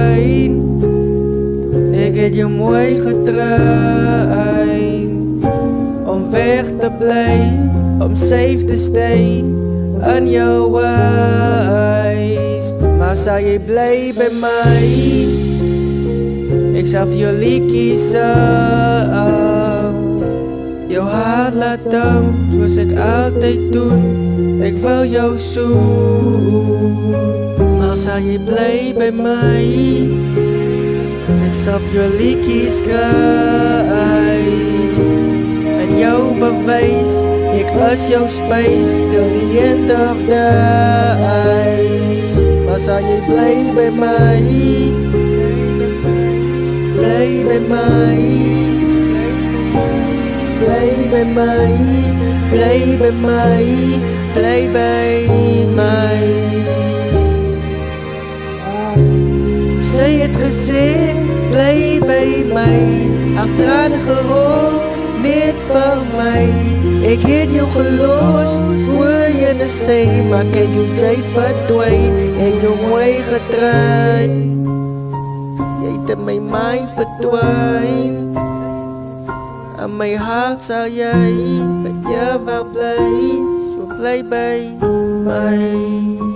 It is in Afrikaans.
verdwyn. Ek het jou mooi getrein om weg te bly, om safe te stay in jou huis. Maar sal jy bly by my? Ek sal vir jou liedjies sing, jou hart laat dam, soos ek altyd doen. Ek wil jou soen, maar sal jy bly by my? Ek sal vir jou liedjies skryf en jou bewys, ek is jou space till the end of days. Maar sal jy bly by my? Bly by my, bly by my, bly by my, bly by my. Sy het gesê, bly by my, agteraan gerol, net vir my. Ek het jou gelos, hoor jy na sê, maar kyk die tyd verdwyn. Ek jou mooi getrein, jy het in my mind verdwyn. In my hart sal jy vir ewig bly, so bly by my.